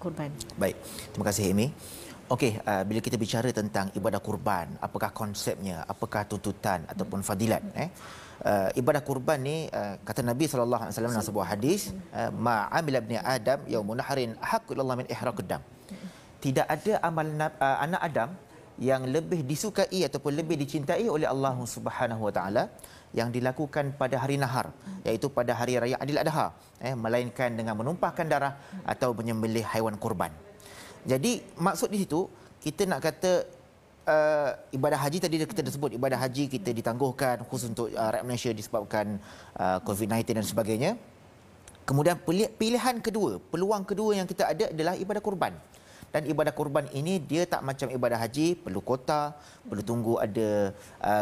kurban? Baik, terima kasih Amy. Okey, bila kita bicara tentang ibadah kurban, apakah konsepnya, apakah tuntutan ataupun fadilat? Ibadah kurban ni kata Nabi sallallahu alaihi wasallam dalam sebuah hadis, ma'amila ibni Adam yaumun nahrin haqqu ilallah min ihraqid dam. Tidak ada amal anak Adam yang lebih disukai ataupun lebih dicintai oleh Allah Subhanahu wa taala yang dilakukan pada hari nahar, iaitu pada hari raya Aidil Adha, melainkan dengan menumpahkan darah atau menyembelih haiwan kurban. Jadi maksud di situ kita nak kata ibadah haji tadi kita dah sebut, ibadah haji kita ditangguhkan khusus untuk rakyat Malaysia disebabkan COVID-19 dan sebagainya. Kemudian pilihan kedua, peluang kedua yang kita ada adalah ibadah kurban. Dan ibadah kurban ini dia tak macam ibadah haji, perlu kota, perlu tunggu ada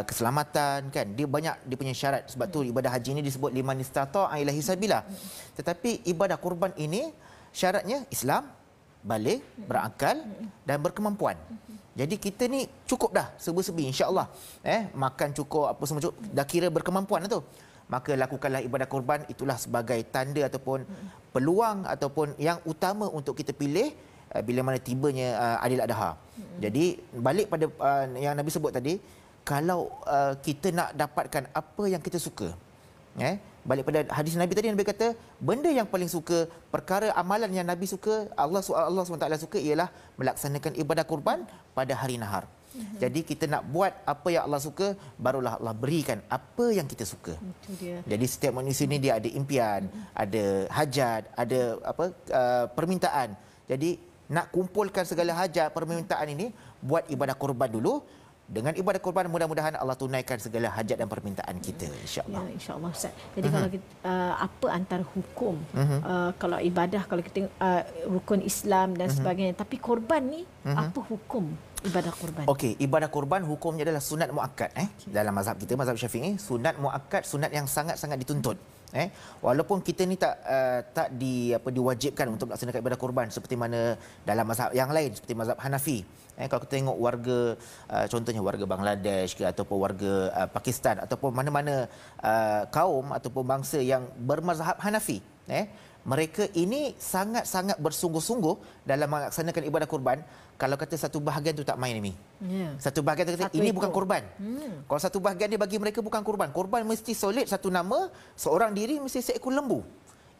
keselamatan kan. Dia banyak dia punya syarat. Sebab tu ibadah haji ini disebut liman istata'a ilaihi sabila. Tetapi ibadah kurban ini syaratnya Islam, balik, berakal dan berkemampuan. Jadi kita ni cukup dah serba-serbi insya-Allah. Makan cukup, apa semua cukup, dah kira berkemampuan tu. Maka lakukanlah ibadah kurban, itulah sebagai tanda ataupun peluang ataupun yang utama untuk kita pilih bila mana tibanya Aidil Adha. Jadi balik pada yang Nabi sebut tadi, kalau kita nak dapatkan apa yang kita suka, balik pada hadis Nabi tadi, Nabi kata benda yang paling suka, perkara amalan yang Nabi suka, Allah SWT suka ialah melaksanakan ibadah kurban pada hari nahar. Jadi kita nak buat apa yang Allah suka, barulah Allah berikan apa yang kita suka. Itu dia. Jadi setiap manusia ni dia ada impian, ada hajat, ada permintaan. Jadi nak kumpulkan segala hajat permintaan ini, buat ibadah kurban dulu. Dengan ibadah kurban mudah-mudahan Allah tunaikan segala hajat dan permintaan kita, insya-Allah. Ya, insya-Allah Ustaz. Jadi kalau kita, apa antara hukum kalau ibadah, kalau kita rukun Islam dan sebagainya, tapi korban ni apa hukum ibadah kurban? Okey, ibadah kurban hukumnya adalah sunat muakkad dalam mazhab kita, mazhab Syafi'i, sunat muakkad, sunat yang sangat-sangat dituntut. Walaupun kita ni tak diwajibkan untuk melaksanakan ibadah kurban seperti mana dalam mazhab yang lain seperti mazhab Hanafi. Kalau kita tengok warga contohnya warga Bangladesh ke ataupun warga Pakistan ataupun mana-mana kaum ataupun bangsa yang bermazhab Hanafi, mereka ini sangat-sangat bersungguh-sungguh dalam melaksanakan ibadah kurban. Kalau kata satu bahagian tu tak main ni. Satu bahagian tu kata ini bukan kurban. Kalau satu bahagian dia bagi mereka bukan kurban. Kurban mesti solid satu nama, seorang diri mesti seekor lembu.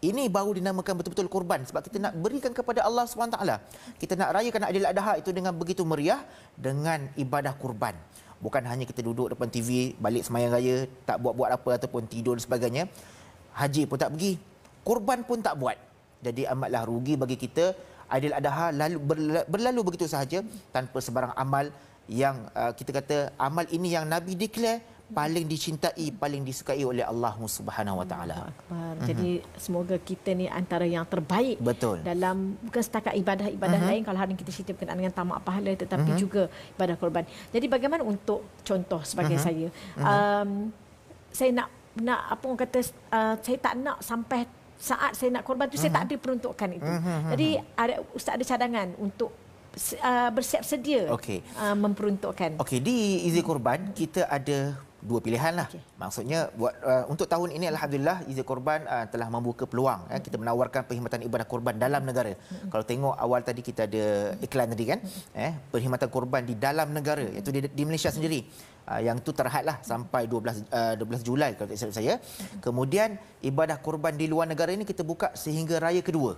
Ini baru dinamakan betul-betul kurban sebab kita nak berikan kepada Allah SWT. Kita nak rayakan Aidil Adha itu dengan begitu meriah dengan ibadah kurban. Bukan hanya kita duduk depan TV, balik sembahyang raya, tak buat-buat apa ataupun tidur dan sebagainya. Haji pun tak pergi, kurban pun tak buat. Jadi amatlah rugi bagi kita. Aidil Adha berlalu begitu sahaja tanpa sebarang amal yang kita kata amal ini yang Nabi declare paling dicintai, paling disukai oleh Allah Subhanahu wa taala. Jadi semoga kita ni antara yang terbaik. Betul. Dalam bukan setakat ibadah-ibadah lain, kalau hari ini kita cerita berkenaan dengan tamak pahala, tetapi juga ibadah korban. Jadi bagaimana untuk contoh sebagai saya, saya nak apa orang kata, saya tak nak sampai saat saya nak korban tu saya tak ada peruntukan itu. Jadi Ustaz ada cadangan untuk bersiap sedia memperuntukkan. Okey, di Izi Kurban kita ada dua pilihan lah. Maksudnya untuk tahun ini alhamdulillah Izi Kurban telah membuka peluang. Kita menawarkan perkhidmatan ibadah kurban dalam negara. Kalau tengok awal tadi kita ada iklan tadi kan, perkhidmatan kurban di dalam negara, iaitu di Malaysia sendiri. Yang tu terhadlah sampai 12 Julai kalau tak silap saya. Kemudian ibadah kurban di luar negara ini kita buka sehingga raya kedua.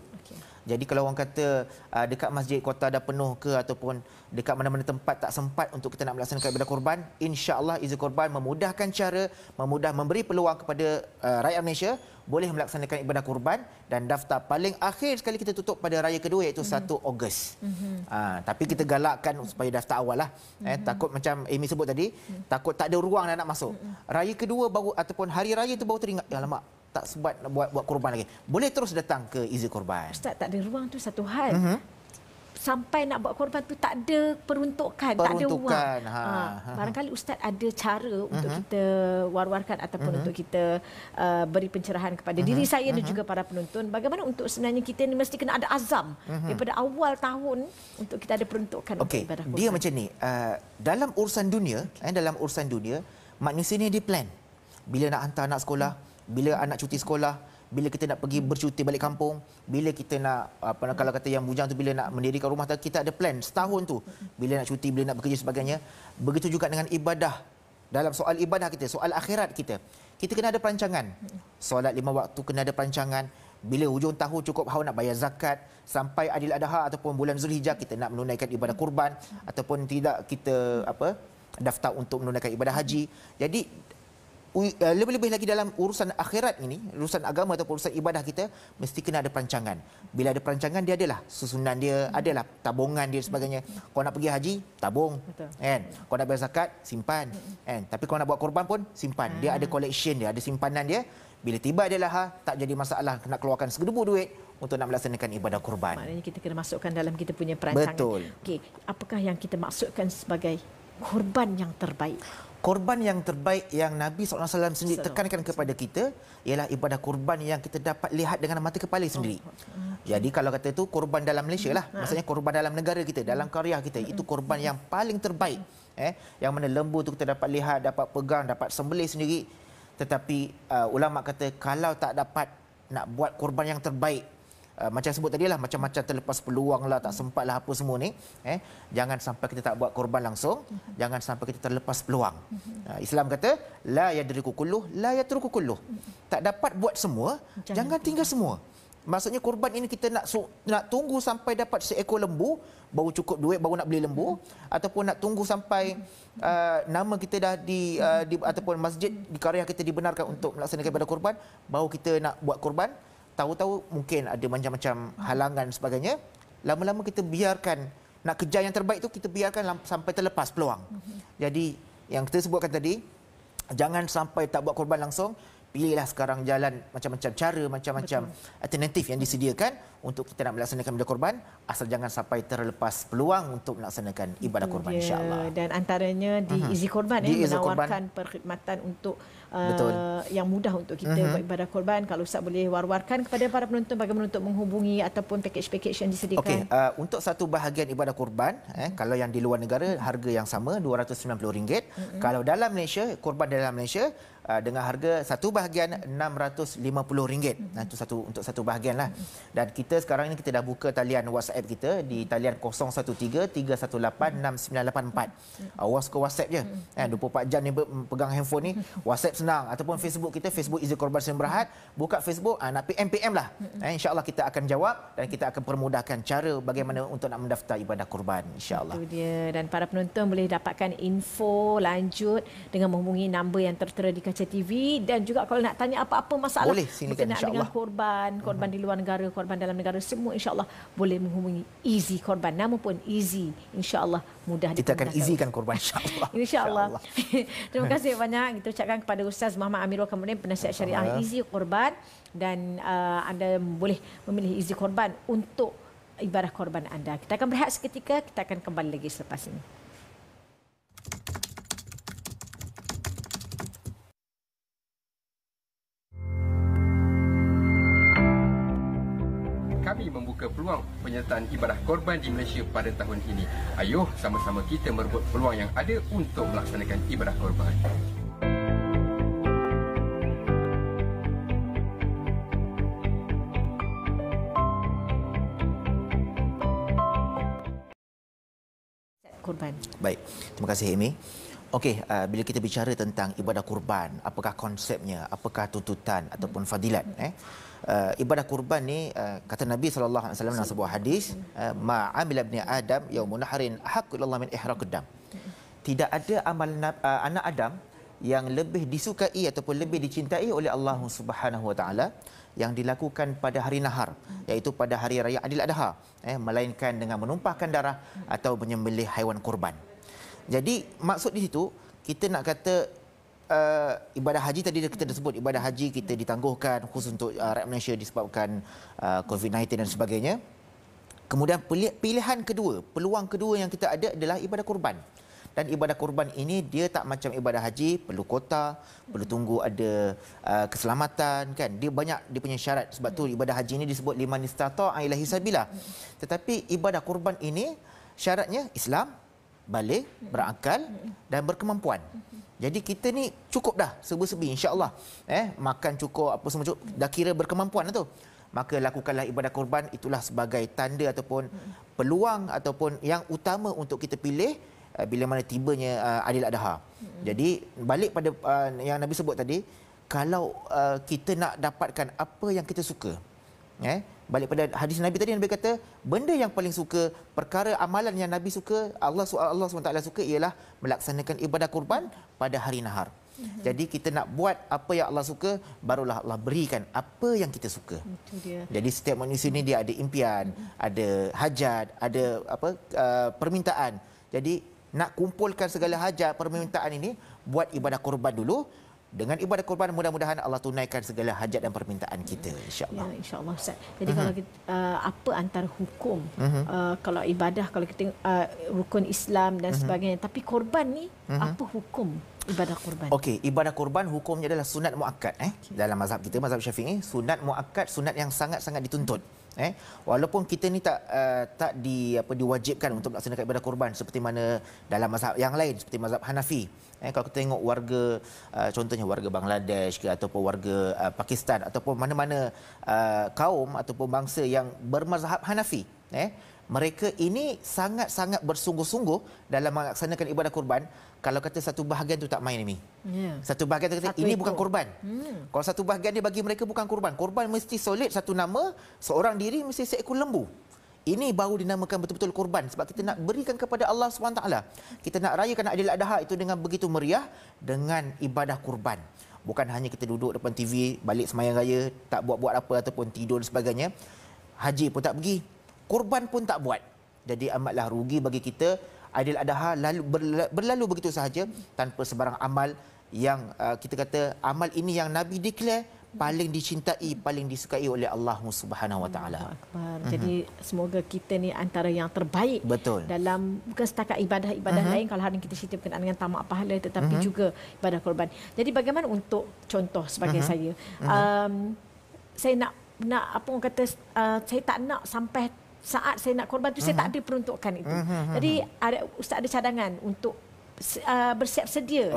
Jadi kalau orang kata dekat masjid kota dah penuh ke ataupun dekat mana-mana tempat tak sempat untuk kita nak melaksanakan ibadah kurban, insya-Allah Izi Kurban memudahkan cara, memberi peluang kepada rakyat Malaysia boleh melaksanakan ibadah kurban, dan daftar paling akhir sekali kita tutup pada raya kedua iaitu 1 Ogos. Tapi kita galakkan supaya daftar awal lah. Takut macam Amy sebut tadi, takut tak ada ruang nak masuk. Raya kedua baru ataupun hari raya tu baru teringat, ya alamak tak sempat nak buat kurban lagi. Boleh terus datang ke Izi Kurban. Ustaz, tak ada ruang tu satu hal. Sampai nak buat korban tu tak ada peruntukan, tak ada wang. Barangkali Ustaz ada cara untuk kita war-warkan ataupun untuk kita beri pencerahan kepada diri saya dan juga para penonton. Bagaimana untuk sebenarnya kita ni mesti kena ada azam daripada awal tahun untuk kita ada peruntukan untuk ibadah korban. Dia macam ni, dalam urusan dunia, manusia ni dia plan. Bila nak hantar anak sekolah, bila anak cuti sekolah, bila kita nak pergi bercuti balik kampung, bila kita nak kalau kata yang bujang tu bila nak mendirikan rumah tangga, kita ada plan setahun tu bila nak cuti, bila nak bekerja sebagainya. Begitu juga dengan ibadah. Dalam soal ibadah kita, soal akhirat kita kena ada perancangan. Solat 5 waktu kena ada perancangan. Bila hujung tahun cukup haul nak bayar zakat, sampai Adil Adha ataupun bulan Zulhijjah kita nak menunaikan ibadah kurban, ataupun tidak kita daftar untuk menunaikan ibadah haji. Jadi lebih-lebih lagi dalam urusan akhirat ini, urusan agama ataupun urusan ibadah kita, mesti kena ada perancangan. Bila ada perancangan, dia adalah susunan dia, adalah tabungan dia dan sebagainya. Kau nak pergi haji, tabung. Kan? Kau nak bayar zakat, simpan. Kan? Tapi kau nak buat korban pun, simpan. Dia ada collection dia, ada simpanan dia. Bila tiba adalah tak jadi masalah nak keluarkan segedebu duit untuk nak melaksanakan ibadah kurban. Maknanya kita kena masukkan dalam kita punya perancangan. Betul. Okey, apakah yang kita maksudkan sebagai korban yang terbaik? Korban yang terbaik yang Nabi SAW sendiri tekankan kepada kita ialah ibadah korban yang kita dapat lihat dengan mata kepala sendiri. Jadi kalau kata itu korban dalam Malaysia lah, maksudnya korban dalam negara kita, dalam karya kita, itu korban yang paling terbaik. Yang mana lembu tu kita dapat lihat, dapat pegang, dapat sembelih sendiri. Tetapi ulama kata kalau tak dapat nak buat korban yang terbaik, macam sebut tadi lah, macam-macam terlepas peluang lah, tak sempat lah apa semua ni, jangan sampai kita tak buat korban langsung, jangan sampai kita terlepas peluang. Islam kata la yadriku kulluh la yatruku kulluh. Tak dapat buat semua, jangan tinggal semua. Maksudnya korban ini kita nak tunggu sampai dapat seekor lembu baru cukup duit, baru nak beli lembu, ataupun nak tunggu sampai nama kita dah ataupun masjid di karya kita dibenarkan untuk melaksanakan ibadah korban, baru kita nak buat korban. Tahu-tahu mungkin ada macam-macam halangan dan sebagainya. Lama-lama kita biarkan, nak kejar yang terbaik tu kita biarkan sampai terlepas peluang. Jadi yang kita sebutkan tadi, jangan sampai tak buat korban langsung. Pilihlah sekarang jalan macam-macam cara, macam-macam alternatif yang disediakan untuk kita nak melaksanakan ibadah korban, asal jangan sampai terlepas peluang untuk melaksanakan ibadah korban, insya-Allah. Dan antaranya di Easy Korban, menawarkan perkhidmatan untuk yang mudah untuk kita buat ibadah korban. Kalau Ustaz boleh war-warkan kepada para penonton bagaimana untuk menghubungi ataupun pakej-pakej yang disediakan. Okey, untuk satu bahagian ibadah korban, kalau yang di luar negara harga yang sama RM290. Kalau dalam Malaysia, korban dalam Malaysia dengan harga satu bahagian RM650. Itu untuk satu bahagian lah. Dan kita sekarang ini kita dah buka talian WhatsApp kita di talian 0133186984. Awas ke WhatsApp je. 24 jam ni pegang handphone ni, WhatsApp senang, ataupun Facebook kita, Facebook Easy Korban Sdn Bhd. Buka Facebook, nak PM lah. InsyaAllah kita akan jawab dan kita akan permudahkan cara bagaimana untuk nak mendaftar ibadah korban, insyaAllah. Itu dia. Dan para penonton boleh dapatkan info lanjut dengan menghubungi nombor yang tertera di kaca TV, dan juga kalau nak tanya apa-apa masalah berkenaan dengan korban di luar negara, korban dalam negara, semua insya-Allah boleh menghubungi Easy Korban. Nama pun Easy, insya-Allah mudah kita akan easykan korban, insya-Allah. Insya-Allah. Terima kasih banyak kita ucapkan kepada Ustaz Muhammad Amirul Kamudin, penasihat syariah Easy Korban, dan anda boleh memilih Easy Korban untuk ibadah korban anda. Kita akan berehat seketika, kita akan kembali lagi selepas ini. Kami membuka peluang penyertaan ibadah korban di Malaysia pada tahun ini. Ayuh sama-sama kita merebut peluang yang ada untuk melaksanakan ibadah korban. Korban. Baik, terima kasih Amy. Okey, bila kita bicara tentang ibadah kurban, apakah konsepnya, apakah tuntutan ataupun fadilat? Ibadah kurban ni kata Nabi SAW dalam sebuah hadis, ma amila ibni Adam yaumun nahrin haqqu ilallah min ihraqid dam. Tidak ada amal anak Adam yang lebih disukai ataupun lebih dicintai oleh Allah Subhanahu Wa Taala yang dilakukan pada hari nahar, iaitu pada hari raya Adil Adha, melainkan dengan menumpahkan darah atau menyembelih haiwan kurban. Jadi maksud di situ kita nak kata ibadah haji tadi kita dah sebut, ibadah haji kita ditangguhkan khusus untuk rakyat Malaysia disebabkan COVID-19 dan sebagainya. Kemudian pilihan kedua, peluang kedua yang kita ada adalah ibadah kurban. Dan ibadah kurban ini dia tak macam ibadah haji, perlu kota, perlu tunggu ada keselamatan, kan. Dia banyak dia punya syarat. Sebab tu ibadah haji ini disebut liman istata'a ilaihi sabila. Tetapi ibadah kurban ini syaratnya Islam, balik, berakal dan berkemampuan. Jadi kita ni cukup dah serba-serbi insya-Allah. Makan cukup, apa semua cukup, dah kira berkemampuan tu. Maka lakukanlah ibadah korban, itulah sebagai tanda ataupun peluang ataupun yang utama untuk kita pilih bila mana tibanya Aidil Adha. Jadi balik pada yang Nabi sebut tadi, kalau kita nak dapatkan apa yang kita suka, balik pada hadis Nabi tadi, Nabi kata benda yang paling suka, perkara amalan yang Nabi suka, Allah SWT suka ialah melaksanakan ibadah kurban pada hari nahar. Jadi kita nak buat apa yang Allah suka, barulah Allah berikan apa yang kita suka. Itu dia. Jadi setiap manusia ni dia ada impian, ada hajat, ada permintaan. Jadi nak kumpulkan segala hajat, permintaan ini, buat ibadah kurban dulu. Dengan ibadah kurban mudah-mudahan Allah tunaikan segala hajat dan permintaan kita, insya-Allah. Ya, insya-Allah Ustaz. Jadi kalau kita, apa antara hukum kalau ibadah, kalau kita rukun Islam dan sebagainya, tapi korban ni apa hukum ibadah kurban? Okey, ibadah kurban hukumnya adalah sunat muakkad dalam mazhab kita, mazhab Syafi'i, sunat muakkad, sunat yang sangat-sangat dituntut. Walaupun kita ni tak diwajibkan untuk melaksanakan ibadah kurban seperti mana dalam mazhab yang lain seperti mazhab Hanafi. Kalau kita tengok warga contohnya warga Bangladesh ke ataupun warga Pakistan ataupun mana-mana kaum ataupun bangsa yang bermazhab Hanafi, mereka ini sangat-sangat bersungguh-sungguh dalam melaksanakan ibadah kurban. Kalau kata satu bahagian tu tak main ni. Satu bahagian tu kata ini bukan kurban. Kalau satu bahagian dia bagi mereka bukan kurban. Kurban mesti solid satu nama, seorang diri mesti seekor lembu. Ini baru dinamakan betul-betul kurban sebab kita nak berikan kepada Allah SWT. Kita nak rayakan Aidil Adha itu dengan begitu meriah dengan ibadah kurban. Bukan hanya kita duduk depan TV, balik semayang raya, tak buat-buat apa ataupun tidur dan sebagainya. Haji pun tak pergi, kurban pun tak buat. Jadi amatlah rugi bagi kita. Aidil Adha berlalu begitu sahaja tanpa sebarang amal yang kita kata amal ini yang Nabi declare paling dicintai, paling disukai oleh Allah Subhanahu Wa Taala. Jadi semoga kita ni antara yang terbaik. Betul. Dalam bukan setakat ibadah-ibadah lain, kalau hari ini kita cerita berkenaan dengan tamak pahala, tetapi juga ibadah korban. Jadi bagaimana untuk contoh sebagai saya nak apa orang kata, saya tak nak sampai saat saya nak korban tu saya tak ada peruntukan itu. Jadi Ustaz ada cadangan untuk bersiap sedia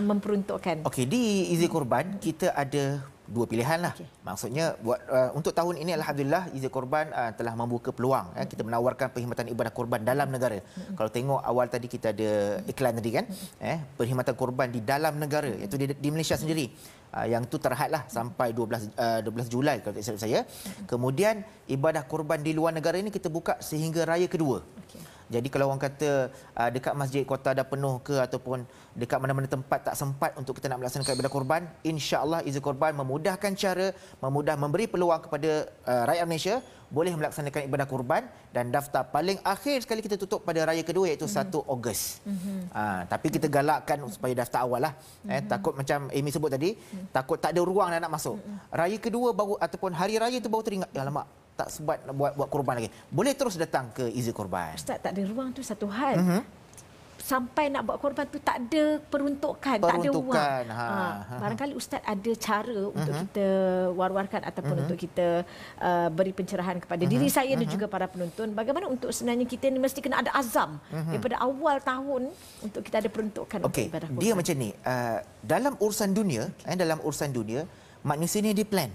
memperuntukkan. Okey, di Izi Korban kita ada dua pilihan lah. Maksudnya buat untuk tahun ini alhamdulillah Izi Korban telah membuka peluang kita menawarkan perkhidmatan ibadah korban dalam negara. Kalau tengok awal tadi kita ada iklan tadi kan, perkhidmatan korban di dalam negara iaitu di Malaysia sendiri. Yang tu terhadlah sampai 12 Julai kalau tak silap saya. Kemudian ibadah korban di luar negara ini kita buka sehingga raya kedua. Jadi kalau orang kata dekat masjid kota dah penuh ke ataupun dekat mana-mana tempat tak sempat untuk kita nak melaksanakan ibadah korban, insya-Allah Izi Korban memudahkan cara, memberi peluang kepada rakyat Malaysia boleh melaksanakan ibadah korban dan daftar paling akhir sekali kita tutup pada raya kedua iaitu 1 Ogos. Tapi kita galakkan supaya daftar awal lah. Takut macam Amy sebut tadi, takut tak ada ruang nak masuk. Raya kedua baru ataupun hari raya tu baru teringat, ya alamak tak sempat nak buat korban lagi. Boleh terus datang ke Izi Korban. Ustaz, tak ada ruang tu satu hal. Sampai nak buat korban tu tak ada peruntukan, tak ada ruang. Barangkali Ustaz ada cara untuk kita war-warkan ataupun untuk kita beri pencerahan kepada diri saya dan juga para penonton. Bagaimana untuk sebenarnya kita ni mesti kena ada azam daripada awal tahun untuk kita ada peruntukan untuk ibadah korban. Dia macam ni, dalam urusan dunia, manusia ni dia plan.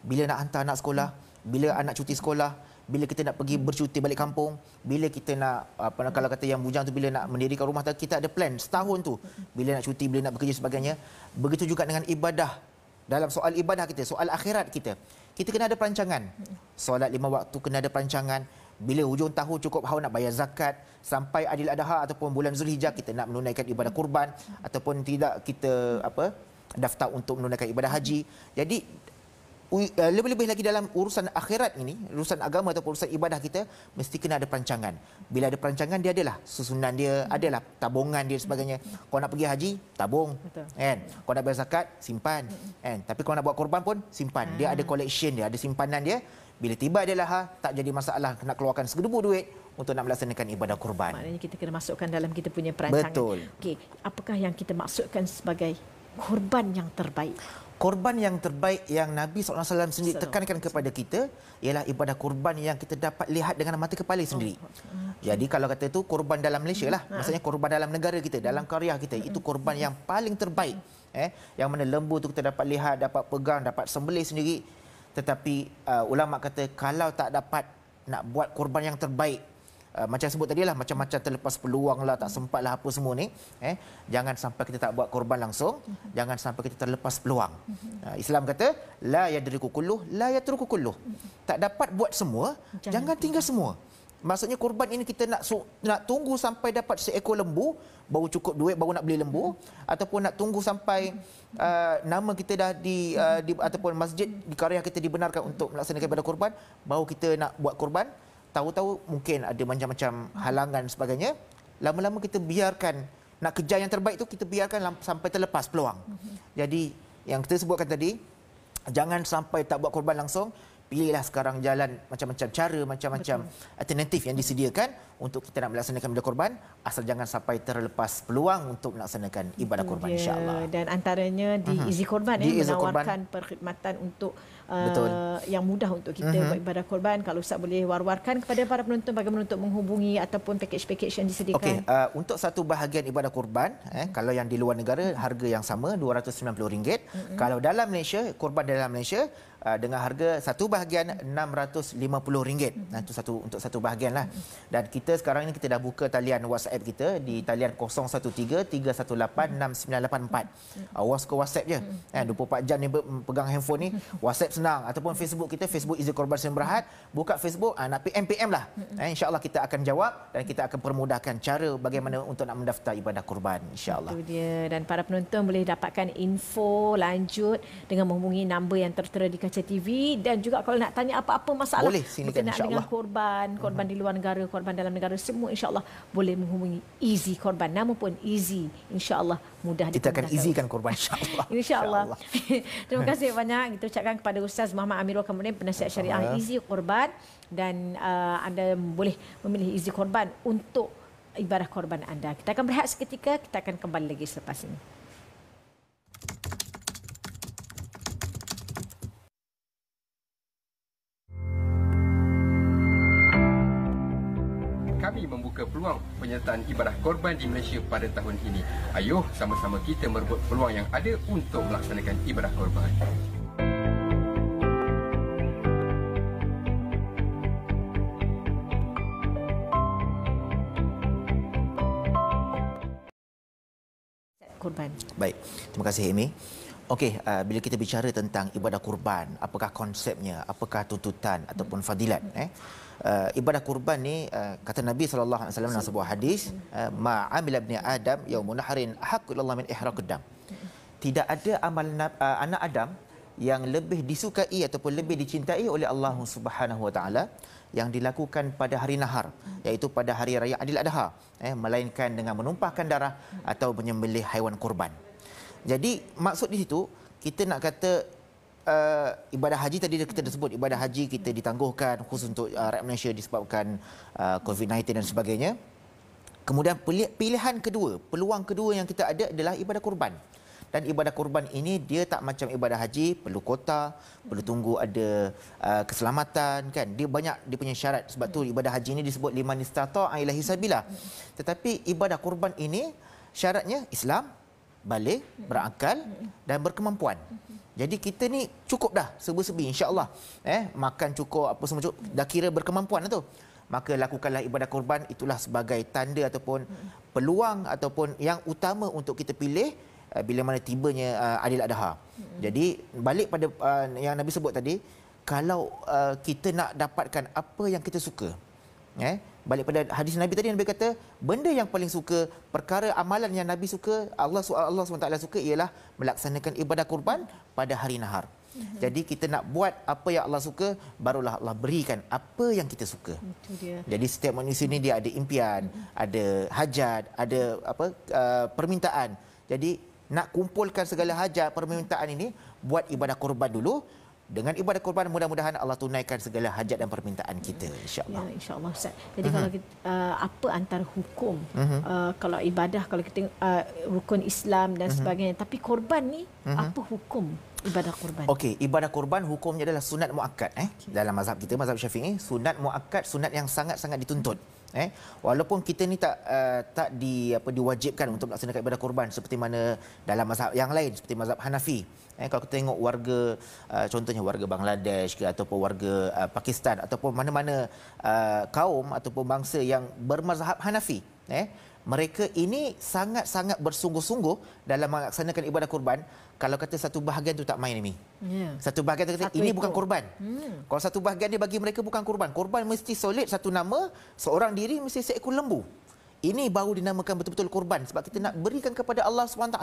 Bila nak hantar anak sekolah, bila anak cuti sekolah, bila kita nak pergi bercuti balik kampung, bila kita nak kalau kata yang bujang tu bila nak mendirikan rumah tangga, kita ada plan setahun tu. Bila nak cuti, bila nak bekerja sebagainya. Begitu juga dengan ibadah. Dalam soal ibadah kita, soal akhirat kita kena ada perancangan. Solat 5 waktu kena ada perancangan. Bila hujung tahun cukup haul nak bayar zakat, sampai Aidil Adha ataupun bulan Zulhijjah kita nak menunaikan ibadah kurban ataupun tidak kita daftar untuk menunaikan ibadah haji. Jadi lebih-lebih lagi dalam urusan akhirat ini, urusan agama atau urusan ibadah kita, mesti kena ada perancangan. Bila ada perancangan, dia adalah susunan dia, adalah tabungan dia dan sebagainya. Kau nak pergi haji, tabung. Kan? Kau nak bayar zakat, simpan. Kan? Tapi kau nak buat korban pun, simpan. Dia ada collection dia, ada simpanan dia. Bila tiba adalah tak jadi masalah nak keluarkan segedebu duit untuk nak melaksanakan ibadah korban. Maknanya kita kena masukkan dalam kita punya perancangan. Betul. Okey, apakah yang kita maksudkan sebagai korban yang terbaik? Korban yang terbaik yang Nabi SAW sendiri tekankan kepada kita ialah ibadah korban yang kita dapat lihat dengan mata kepala sendiri. Jadi kalau kata itu korban dalam Malaysia lah, maksudnya korban dalam negara kita, dalam karya kita, itu korban yang paling terbaik. Yang mana lembu tu kita dapat lihat, dapat pegang, dapat sembelih sendiri. Tetapi ulama kata kalau tak dapat nak buat korban yang terbaik, macam sebut tadi lah, macam-macam terlepas peluang lah, tak sempat lah apa semua ni, jangan sampai kita tak buat korban langsung, jangan sampai kita terlepas peluang. Islam kata la yadriku kulluh la yatruku kulluh, tak dapat buat semua, jangan tinggal semua. Maksudnya korban ini kita nak tunggu sampai dapat seekor lembu baru cukup duit baru nak beli lembu, ataupun nak tunggu sampai nama kita dah ataupun masjid di karya kita dibenarkan untuk melaksanakan ibadah korban baru kita nak buat korban. Tahu-tahu mungkin ada macam-macam halangan dan sebagainya. Lama-lama kita biarkan, nak kejar yang terbaik tu kita biarkan sampai terlepas peluang. Jadi yang kita sebutkan tadi, jangan sampai tak buat korban langsung. Pilihlah sekarang jalan macam-macam cara, macam-macam alternatif yang disediakan untuk kita nak melaksanakan ibadah korban, asal jangan sampai terlepas peluang untuk melaksanakan ibadah korban, insya-Allah. Dan antaranya di Easy Korban, menawarkan perkhidmatan untuk yang mudah untuk kita buat ibadah korban. Kalau Ustaz boleh war-warkan kepada para penonton bagaimana untuk menghubungi ataupun pakej-pakej yang disediakan. Okey, untuk satu bahagian ibadah korban, kalau yang di luar negara harga yang sama RM290. Kalau dalam Malaysia, korban dalam Malaysia dengan harga satu bahagian RM650. Itu untuk satu bahagian lah. Dan kita sekarang ini kita dah buka talian WhatsApp kita di talian 0133186984. Awas ke WhatsApp je. 24 jam ni pegang handphone ni, WhatsApp senang, ataupun Facebook kita, Facebook Easy Korban Sdn Bhd. Buka Facebook, nak PM lah. InsyaAllah kita akan jawab dan kita akan permudahkan cara bagaimana untuk nak mendaftar ibadah korban, insyaAllah. Itu dia. Dan para penonton boleh dapatkan info lanjut dengan menghubungi nombor yang tertera di kaca TV, dan juga kalau nak tanya apa-apa masalah berkenaan dengan korban di luar negara, korban dalam negara, semua insya-Allah boleh menghubungi Easy Korban. Nama pun Easy, insya-Allah mudah kita akan easykan korban, insya-Allah. Insya-Allah. Terima kasih banyak kita ucapkan kepada Ustaz Muhammad Amirul Kamudin, penasihat syariah Easy Korban, dan anda boleh memilih Easy Korban untuk ibadah korban anda. Kita akan berehat seketika, kita akan kembali lagi selepas ini. Kami membuka peluang penyertaan ibadah korban di Malaysia pada tahun ini. Ayuh sama-sama kita merebut peluang yang ada untuk melaksanakan ibadah korban. Korban. Baik, terima kasih Amy. Okey, bila kita bicara tentang ibadah korban, apakah konsepnya, apakah tuntutan ataupun fadilat? Ibadah korban ni kata Nabi SAW dalam sebuah hadis, ma amila ibni Adam yaumun nahrin haqqu ilallah min ihraqid dam. Tidak ada amal anak Adam yang lebih disukai ataupun lebih dicintai oleh Allah Subhanahu Wa Taala yang dilakukan pada hari nahar, iaitu pada hari raya Adil Adha, melainkan dengan menumpahkan darah atau menyembelih haiwan korban. Jadi maksud di situ kita nak kata ibadah haji tadi kita dah sebut, ibadah haji kita ditangguhkan khusus untuk rakyat Malaysia disebabkan COVID-19 dan sebagainya. Kemudian pilihan kedua, peluang kedua yang kita ada adalah ibadah korban. Dan ibadah korban ini dia tak macam ibadah haji, perlu kota, perlu tunggu ada keselamatan, kan. Dia banyak dia punya syarat. Sebab tu ibadah haji ini disebut liman istata'a ilaihi sabila. Tetapi ibadah korban ini syaratnya Islam, balik, berakal dan berkemampuan. Jadi kita ni cukup dah serba-serbi, insya-Allah. Makan cukup, apa semua cukup, dah kira berkemampuan lah tu. Maka lakukanlah ibadah korban, itulah sebagai tanda ataupun peluang ataupun yang utama untuk kita pilih bila mana tibanya Adil Adha. Jadi balik pada yang Nabi sebut tadi, kalau kita nak dapatkan apa yang kita suka, balik pada hadis Nabi tadi, Nabi kata benda yang paling suka, perkara amalan yang Nabi suka, Allah SWT suka ialah melaksanakan ibadah korban pada hari nahar. Jadi kita nak buat apa yang Allah suka, barulah Allah berikan apa yang kita suka. Itu dia. Jadi setiap manusia ni dia ada impian, ada hajat, ada permintaan. Jadi nak kumpulkan segala hajat permintaan ini, buat ibadah korban dulu. dengan ibadah kurban mudah-mudahan Allah tunaikan segala hajat dan permintaan kita, insya-Allah. Ya, insya-Allah Ustaz. Jadi kalau kita, apa antara hukum kalau ibadah, kalau kita rukun Islam dan sebagainya, tapi korban ni apa hukum ibadah kurban? Okey, ibadah kurban hukumnya adalah sunat muakkad dalam mazhab kita, mazhab Syafi'i, sunat muakkad, sunat yang sangat-sangat dituntut. Walaupun kita ni tak diwajibkan untuk melaksanakan ibadah kurban seperti mana dalam mazhab yang lain seperti mazhab Hanafi. Kalau kita tengok warga contohnya warga Bangladesh ke ataupun warga Pakistan ataupun mana-mana kaum ataupun bangsa yang bermazhab Hanafi, mereka ini sangat-sangat bersungguh-sungguh dalam melaksanakan ibadah kurban. Kalau kata satu bahagian tu tak main ini. Satu bahagian tu kata ini bukan kurban. Kalau satu bahagian dia bagi mereka bukan kurban. Kurban mesti solid satu nama, seorang diri mesti seekor lembu. Ini baru dinamakan betul-betul kurban sebab kita nak berikan kepada Allah SWT.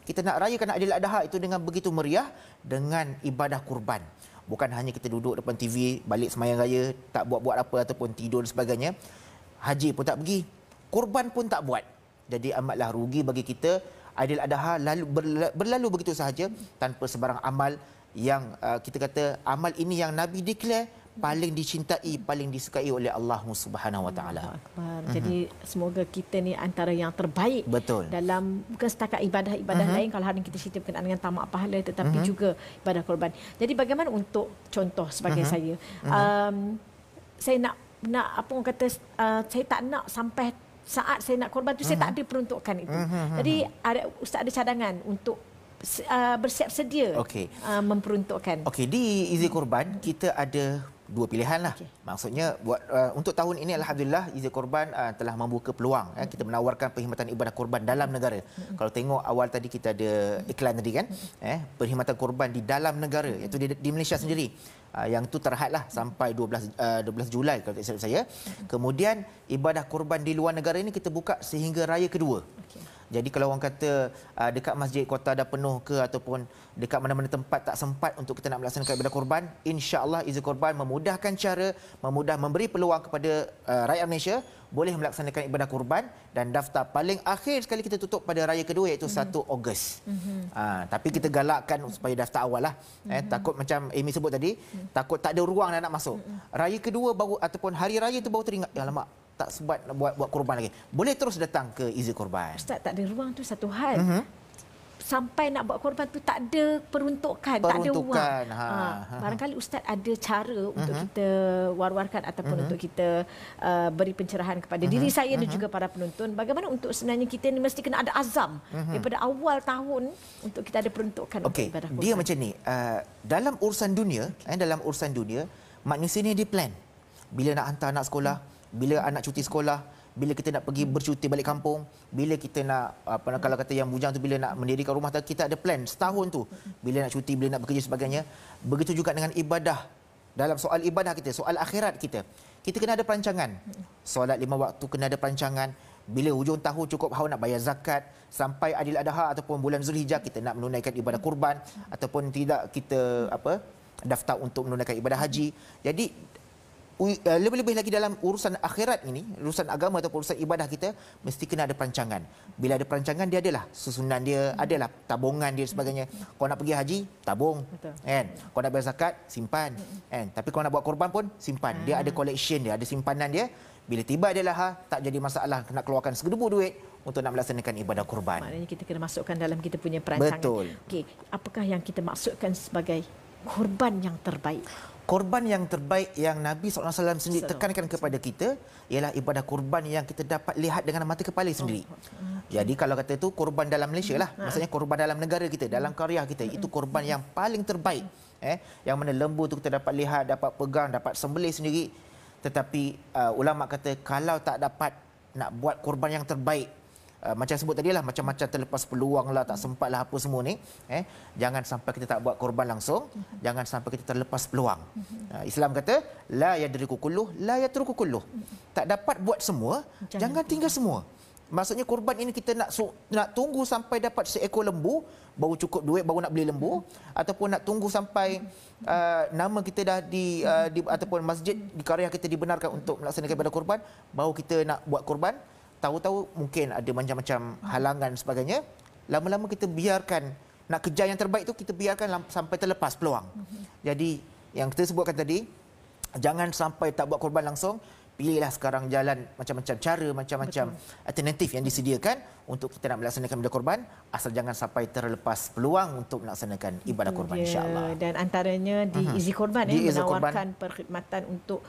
Kita nak rayakan Aidil Adha itu dengan begitu meriah dengan ibadah kurban. Bukan hanya kita duduk depan TV, balik sembahyang raya, tak buat-buat apa ataupun tidur dan sebagainya. Haji pun tak pergi, kurban pun tak buat. Jadi amatlah rugi bagi kita Aidil Adha berlalu begitu sahaja tanpa sebarang amal yang kita kata amal ini yang Nabi declare paling dicintai, paling disukai oleh Allah Subhanahu Wa Taala. Jadi semoga kita ni antara yang terbaik. Betul. Dalam bukan setakat ibadah-ibadah lain kalau hari ini kita cerita berkenaan dengan tamak pahala, tetapi juga ibadah korban. Jadi bagaimana untuk contoh sebagai saya, saya nak apa orang kata, saya tak nak sampai saat saya nak korban tu saya tak ada peruntukan itu. Jadi Ustaz ada cadangan untuk bersiap sedia memperuntukkan. Okey, di Izi Korban kita ada dua pilihan lah. Maksudnya buat untuk tahun ini alhamdulillah Izi Korban telah membuka peluang kita menawarkan perkhidmatan ibadah korban dalam negara. Kalau tengok awal tadi kita ada iklan tadi kan, perkhidmatan korban di dalam negara iaitu di Malaysia sendiri. Yang tu terhadlah sampai 12 Julai kalau tak silap saya. Kemudian ibadah korban di luar negara ini kita buka sehingga raya kedua. Jadi kalau orang kata dekat masjid kota dah penuh ke ataupun dekat mana-mana tempat tak sempat untuk kita nak melaksanakan ibadah korban, insya-Allah Izi Korban memudahkan cara, memberi peluang kepada rakyat Malaysia boleh melaksanakan ibadah korban dan daftar paling akhir sekali kita tutup pada raya kedua iaitu 1 Ogos. Tapi kita galakkan supaya daftar awal lah. Takut macam Amy sebut tadi, takut tak ada ruang nak masuk. Raya kedua baru ataupun hari raya tu baru teringat, ya alamak tak sempat buat korban lagi. Boleh terus datang ke Izi Korban. Ustaz, tak ada ruang tu satu hal. Sampai nak buat korban tu tak ada peruntukan, tak ada ruang. Barangkali Ustaz ada cara untuk kita war-warkan ataupun untuk kita beri pencerahan kepada diri saya dan juga para penonton. Bagaimana untuk sebenarnya kita ni mesti kena ada azam daripada awal tahun untuk kita ada peruntukan untuk ibadah korban. Dia macam ni, dalam urusan dunia, manusia ni dia plan. Bila nak hantar anak sekolah, bila anak cuti sekolah, bila kita nak pergi bercuti balik kampung, bila kita nak kalau kata yang bujang tu bila nak mendirikan rumah tangga, kita ada plan setahun tu. Bila nak cuti, bila nak bekerja sebagainya. Begitu juga dengan ibadah. Dalam soal ibadah kita, soal akhirat kita kena ada perancangan. Solat 5 waktu kena ada perancangan. Bila hujung tahun cukup haul nak bayar zakat, sampai Aidil Adha ataupun bulan Zulhijjah kita nak menunaikan ibadah kurban ataupun tidak kita daftar untuk menunaikan ibadah haji. Jadi lebih-lebih lagi dalam urusan akhirat ini, urusan agama atau urusan ibadah kita mesti kena ada perancangan. Bila ada perancangan, dia adalah susunan dia, adalah tabungan dia sebagainya. Kau nak pergi haji, tabung, kan? Kau nak bayar zakat, simpan, kan? Tapi kau nak buat korban pun simpan. Dia ada collection dia, ada simpanan dia. Bila tiba adalah tak jadi masalah nak keluarkan segedebu duit untuk nak melaksanakan ibadah korban. Maknanya kita kena masukkan dalam kita punya perancangan. Betul. Okey, apakah yang kita maksudkan sebagai korban yang terbaik? Korban yang terbaik yang Nabi SAW sendiri tekankan kepada kita ialah ibadah korban yang kita dapat lihat dengan mata kepala sendiri. Jadi kalau kata itu korban dalam Malaysia lah, maksudnya korban dalam negara kita, dalam karya kita, itu korban yang paling terbaik. Yang mana lembu tu kita dapat lihat, dapat pegang, dapat sembelih sendiri. Tetapi ulama kata kalau tak dapat nak buat korban yang terbaik, macam sebut tadi lah, macam-macam terlepas peluang lah, tak sempat lah apa semua ni, jangan sampai kita tak buat korban langsung, jangan sampai kita terlepas peluang. Islam kata la yadriku kulluh la yatruku kulluh. Tak dapat buat semua, jangan tinggal semua. Maksudnya korban ini kita nak tunggu sampai dapat seekor lembu baru cukup duit baru nak beli lembu, ataupun nak tunggu sampai nama kita dah di ataupun masjid di karya kita dibenarkan untuk melaksanakan ibadah korban baru kita nak buat korban. Tahu-tahu mungkin ada macam-macam halangan sebagainya. Lama-lama kita biarkan nak kejar yang terbaik tu kita biarkan sampai terlepas peluang. Jadi yang kita sebutkan tadi, jangan sampai tak buat korban langsung. Pilihlah sekarang jalan macam-macam cara, macam-macam alternatif yang disediakan untuk kita nak melaksanakan ibadah korban, asal jangan sampai terlepas peluang untuk melaksanakan ibadah korban, insya-Allah. Dan antaranya di Easy Korban menawarkan perkhidmatan untuk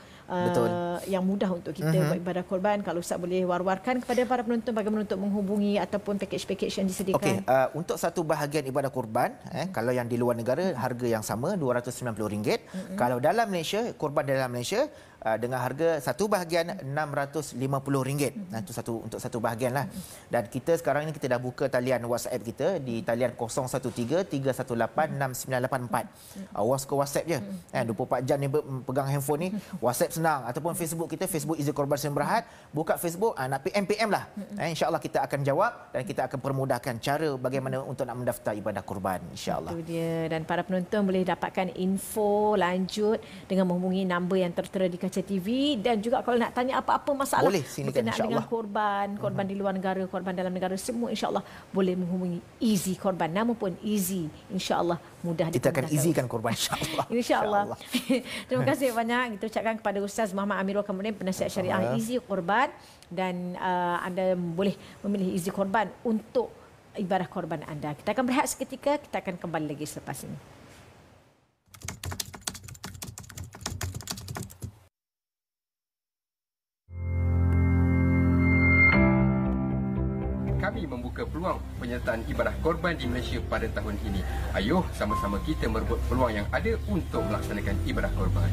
yang mudah untuk kita buat ibadah korban. Kalau Ustaz boleh war-warkan kepada para penonton bagaimana untuk menghubungi ataupun pakej-pakej yang disediakan. Okey, untuk satu bahagian ibadah korban, kalau yang di luar negara harga yang sama RM290. Kalau dalam Malaysia, korban dalam Malaysia dengan harga satu bahagian RM650. Itu untuk satu bahagian lah. Dan kita sekarang ini kita dah buka talian WhatsApp kita di talian 0133186984. Awas ke WhatsApp je. 24 jam ni pegang handphone ni, WhatsApp senang, ataupun Facebook kita, Facebook Easy Korban Sdn Bhd. Buka Facebook, nak PM lah. InsyaAllah kita akan jawab dan kita akan permudahkan cara bagaimana untuk nak mendaftar ibadah korban, insyaAllah. Itu dia. Dan para penonton boleh dapatkan info lanjut dengan menghubungi nombor yang tertera di kaca TV, dan juga kalau nak tanya apa-apa masalah berkenaan dengan korban di luar negara, korban dalam negara, semua insya-Allah boleh menghubungi Easy Korban. Nama pun Easy, insya-Allah mudah kita akan easykan korban, insya-Allah. Insya-Allah. Terima kasih banyak kita ucapkan kepada Ustaz Muhammad Amirul Kamudin, penasihat syariah Easy Korban, dan anda boleh memilih Easy Korban untuk ibadah korban anda. Kita akan berehat seketika, kita akan kembali lagi selepas ini. Kami membuka peluang penyertaan ibadah korban di Malaysia pada tahun ini. Ayuh sama-sama kita merebut peluang yang ada untuk melaksanakan ibadah korban.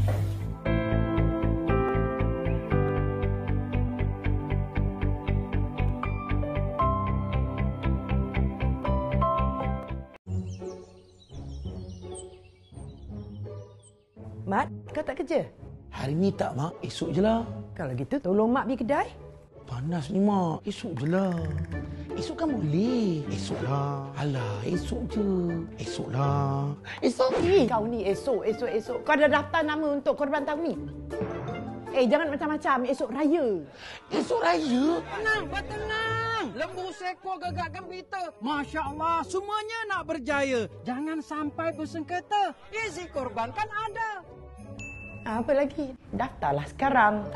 Mat, kau tak kerja? Hari ni tak, Mak. Esok je lah. Kalau gitu, tolong Mak pergi kedai. Panas ni, Mak. Esok je lah. Esok kan boleh. Esok lah. Alah, esok je. Esok lah. Esok ni. Kau ni esok. Kau ada daftar nama untuk korban tahun ni? Jangan macam-macam. Esok raya. Esok raya? Tenang, bertenang. Lembu sekor gegak gembita. Masya Allah, semuanya nak berjaya. Jangan sampai bersengketa. Easy Korban kan ada. Apa lagi? Daftarlah sekarang.